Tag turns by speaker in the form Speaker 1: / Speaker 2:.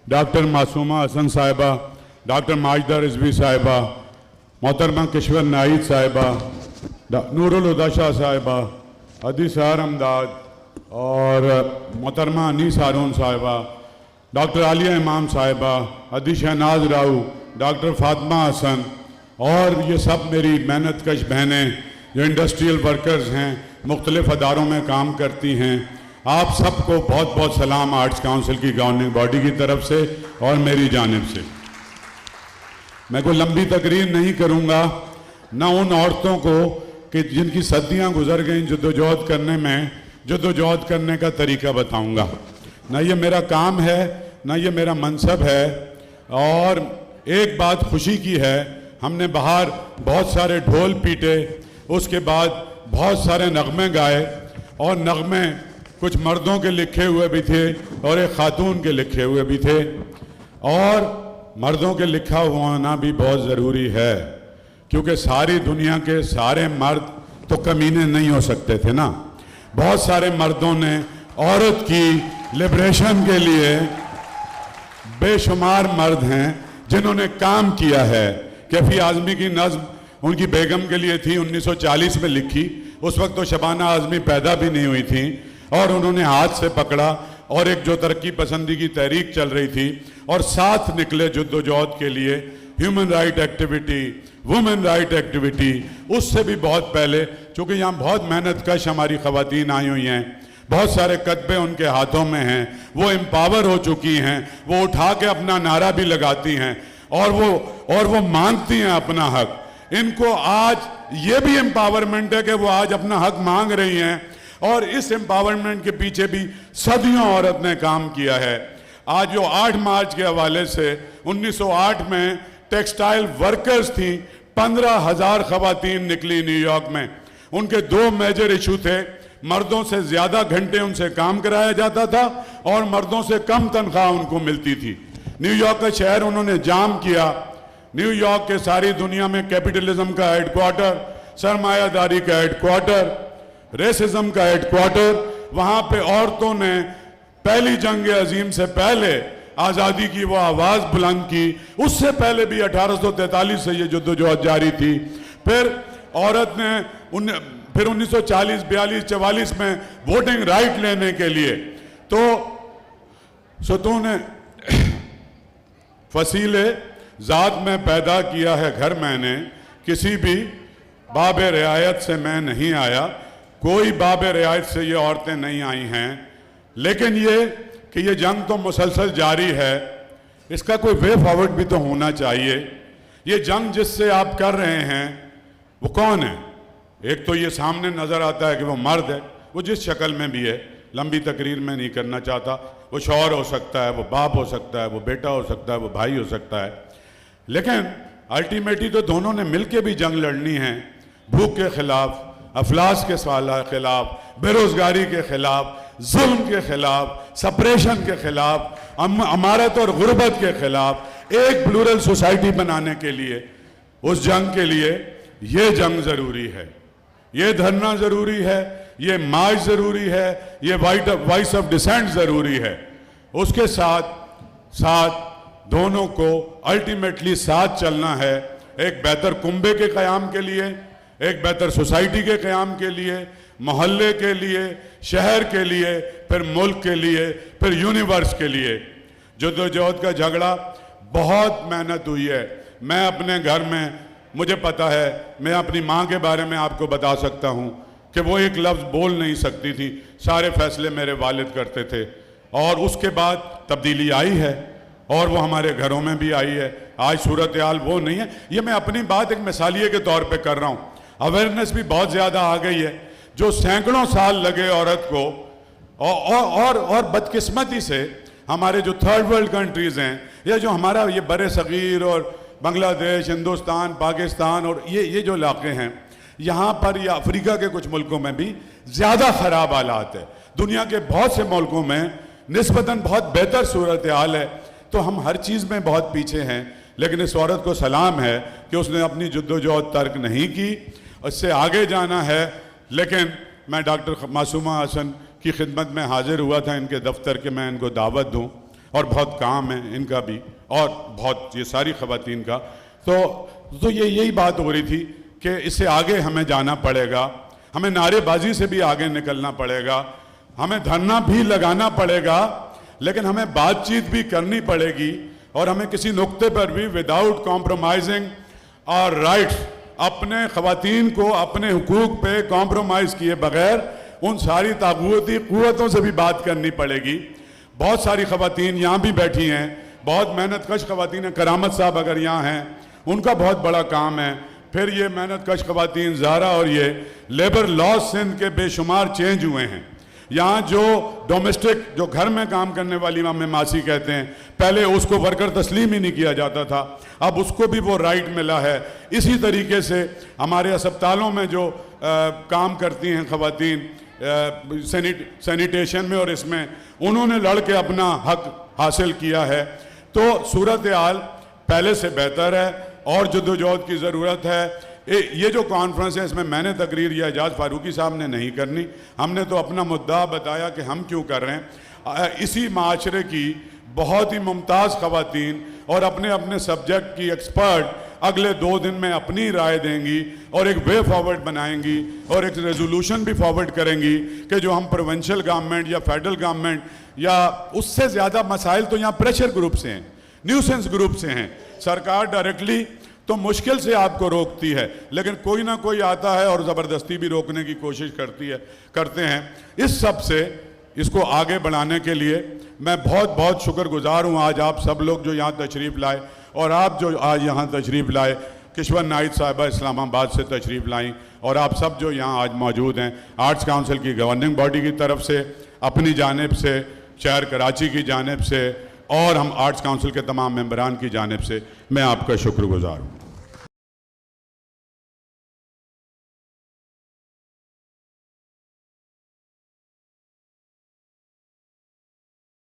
Speaker 1: Doctor Masuma Hasan साहिबा, doctor Majida Rizvi साहिबा, मोहतरमा किश्वर नाइद साहिबा, नूरुल हुदा शाह साहिबा, हदी सहर अमदाद और मोहतरमा अनीस हारून साहिबा, डॉक्टर आलिया इमाम साहिबा, हदी शहनाज राऊ, डॉक्टर फातिमा हसन और ये सब मेरी मेहनत कश बहनें जो इंडस्ट्रियल वर्कर्स हैं, मुख्तलिफ़ अदारों में काम करती हैं, आप सबको बहुत बहुत सलाम आर्ट्स काउंसिल की गवर्निंग बॉडी की तरफ से और मेरी जानिब से। मैं कोई लंबी तकरीर नहीं करूँगा, ना उन औरतों को कि जिनकी सदियाँ गुजर गईं जद्दोजहद करने में, जद्दोजहद करने का तरीका बताऊँगा। ना ये मेरा काम है, ना ये मेरा मनसब है। और एक बात खुशी की है, हमने बाहर बहुत सारे ढोल पीटे, उसके बाद बहुत सारे नगमे गाए और नगमे कुछ मर्दों के लिखे हुए भी थे और एक खातून के लिखे हुए भी थे। और मर्दों के लिखा होना भी बहुत ज़रूरी है, क्योंकि सारी दुनिया के सारे मर्द तो कमीने नहीं हो सकते थे ना। बहुत सारे मर्दों ने औरत की लिबरेशन के लिए, बेशुमार मर्द हैं जिन्होंने काम किया है। कैफी आज़मी की नज़्म उनकी बेगम के लिए थी, 1940 में लिखी। उस वक्त तो शबाना आज़मी पैदा भी नहीं हुई थी और उन्होंने हाथ से पकड़ा और एक जो तरक्की पसंदी की तहरीक चल रही थी और साथ निकले जद्दोजहद के लिए, human right activity, women right activity. उससे भी बहुत पहले, चूँकि यहाँ बहुत मेहनत कश हमारी ख़वातीन आई हुई हैं, बहुत सारे कतबे उनके हाथों में हैं, वो एम्पावर हो चुकी हैं, वो उठा के अपना नारा भी लगाती हैं और वो मांगती हैं अपना हक। इनको आज ये भी एम्पावरमेंट है कि वो आज अपना हक मांग रही हैं और इस एम्पावरमेंट के पीछे भी सदियों औरत ने काम किया है। आज जो 8 मार्च के हवाले से 1908 में टेक्सटाइल वर्कर्स थी, 15,000 खवातीन निकली न्यूयॉर्क में। उनके 2 मेजर इशू थे, मर्दों से ज़्यादा घंटे उनसे काम कराया जाता था और मर्दों से कम तनख्वाह उनको मिलती थी। न्यूयॉर्क का शहर उन्होंने जाम किया। न्यूयॉर्क के सारी दुनिया में कैपिटलिज्म का हेडक्वार्टर, सरमायादारी का हेडक्वार्टर, रेसिज्म का हेडक्वार्टर, वहाँ पे औरतों ने पहली जंग अजीम से पहले आज़ादी की वो आवाज़ बुलंद की। उससे पहले भी 1843 से ये जद्दोजहद जारी थी। फिर औरत ने फिर 1940, 42, 44 में वोटिंग राइट लेने के लिए तो सतून फसीले ज़ात में पैदा किया है घर मैंने, किसी भी बाब रियायत से मैं नहीं आया। कोई बाब रियायत से ये औरतें नहीं आई हैं, लेकिन ये कि ये जंग तो मुसलसल जारी है, इसका कोई वे फॉरवर्ड भी तो होना चाहिए। ये जंग जिससे आप कर रहे हैं वो कौन है? एक तो ये सामने नज़र आता है कि वो मर्द है, वो जिस शक्ल में भी है, लंबी तकरीर में नहीं करना चाहता। वो शौहर हो सकता है, वो बाप हो सकता है, वो बेटा हो सकता है, वो भाई हो सकता है, लेकिन अल्टीमेटली तो दोनों ने मिलकर भी जंग लड़नी है। भूख के खिलाफ, अफलास के खिलाफ, बेरोजगारी के खिलाफ, जुल्म के खिलाफ, सप्रेशन के खिलाफ, अमारत और गुर्बत के खिलाफ एक प्लूरल सोसाइटी बनाने के लिए, उस जंग के लिए ये जंग ज़रूरी है, ये धरना ज़रूरी है, ये मार्च ज़रूरी है, ये वॉइस ऑफ डिसेंट ज़रूरी है। उसके साथ साथ दोनों को अल्टीमेटली साथ चलना है, एक बेहतर कुंबे के क़याम के लिए, एक बेहतर सोसाइटी के क़याम के लिए, मोहल्ले के लिए, शहर के लिए, फिर मुल्क के लिए, फिर यूनिवर्स के लिए। जद्दोजहद का झगड़ा बहुत मेहनत हुई है। मैं अपने घर में, मुझे पता है, मैं अपनी माँ के बारे में आपको बता सकता हूँ कि वो एक लफ्ज़ बोल नहीं सकती थी, सारे फैसले मेरे वालिद करते थे। और उसके बाद तब्दीली आई है और वो हमारे घरों में भी आई है। आज सूरत हाल वो नहीं है। ये मैं अपनी बात एक मिसालिए के तौर पे कर रहा हूँ। अवेयरनेस भी बहुत ज़्यादा आ गई है। जो सैकड़ों साल लगे औरत को, और बदकिस्मती से हमारे जो थर्ड वर्ल्ड कंट्रीज़ हैं, या जो हमारा ये बड़े सग़ीर और बांग्लादेश, हिंदुस्तान, पाकिस्तान और ये जो इलाके हैं, यहाँ पर या अफ्रीका के कुछ मुल्कों में भी ज़्यादा ख़राब हालात है। दुनिया के बहुत से मुल्कों में निस्बतन बहुत बेहतर सूरत हाल है। तो हम हर चीज़ में बहुत पीछे हैं, लेकिन इस औरत को सलाम है कि उसने अपनी जद्दोजहद तर्क नहीं की, उससे आगे जाना है। लेकिन मैं डॉक्टर मासूमा हसन की खिदमत में हाजिर हुआ था इनके दफ्तर के, मैं इनको दावत दूं और बहुत काम है इनका भी, और बहुत ये सारी ख़वातीन का। तो ये यही बात हो रही थी कि इससे आगे हमें जाना पड़ेगा, हमें नारेबाजी से भी आगे निकलना पड़ेगा, हमें धरना भी लगाना पड़ेगा, लेकिन हमें बातचीत भी करनी पड़ेगी, और हमें किसी नुक्ते पर भी विदाउट कॉम्प्रोमाइजिंग और राइट्स, अपने ख़वातीन को अपने हुकूक पे कॉम्प्रोमाइज़ किए बगैर उन सारी ताक़ूती क़ुव्वतों से भी बात करनी पड़ेगी। बहुत सारी ख़वातीन यहाँ भी बैठी हैं, बहुत मेहनत कश ख़वातीन हैं। करामत साहब अगर यहाँ हैं, उनका बहुत बड़ा काम है। फिर ये मेहनत कश ख़वातीन ज़ारा, और ये लेबर लॉज सिंध के बेशुमार चेंज हुए हैं। यहाँ जो डोमेस्टिक, जो घर में काम करने वाली हमें मासी कहते हैं, पहले उसको वर्कर तस्लीम ही नहीं किया जाता था, अब उसको भी वो राइट मिला है। इसी तरीके से हमारे अस्पतालों में जो काम करती हैं ख़वातीन सैनिटेशन में और इसमें, उन्होंने लड़ के अपना हक हासिल किया है। तो सूरत हाल पहले से बेहतर है और जद्दोजहद की ज़रूरत है। ये जो कॉन्फ्रेंस है, इसमें मैंने तकरीर या एजाज फारूकी साहब ने नहीं करनी, हमने तो अपना मुद्दा बताया कि हम क्यों कर रहे हैं। इसी माशरे की बहुत ही मुमताज़ ख़वातीन और अपने अपने सब्जेक्ट की एक्सपर्ट अगले 2 दिन में अपनी राय देंगी और एक वे फॉरवर्ड बनाएंगी और एक रेजोल्यूशन भी फॉरवर्ड करेंगी कि जो हम प्रोविंशियल गवर्नमेंट या फेडरल गवर्नमेंट या उससे ज़्यादा मसाइल तो यहाँ प्रेशर ग्रुप से हैं, न्यूसेंस ग्रुप से हैं। सरकार डायरेक्टली तो मुश्किल से आपको रोकती है, लेकिन कोई ना कोई आता है और ज़बरदस्ती भी रोकने की कोशिश करते हैं। इस सब से इसको आगे बढ़ाने के लिए मैं बहुत बहुत शुक्रगुजार हूँ आज आप सब लोग जो यहाँ तशरीफ़ लाए, और आप जो आज यहाँ तशरीफ़ लाए, किश्वर नाहिद साहिबा इस्लामाबाद से तशरीफ़ लाई, और आप सब जो यहाँ आज मौजूद हैं, आर्ट्स काउंसिल की गवर्निंग बॉडी की तरफ से, अपनी जानिब से, शहर कराची की जानिब से, और हम आर्ट्स काउंसिल के तमाम मेंबरान की जानिब से मैं आपका शुक्रगुजार हूँ।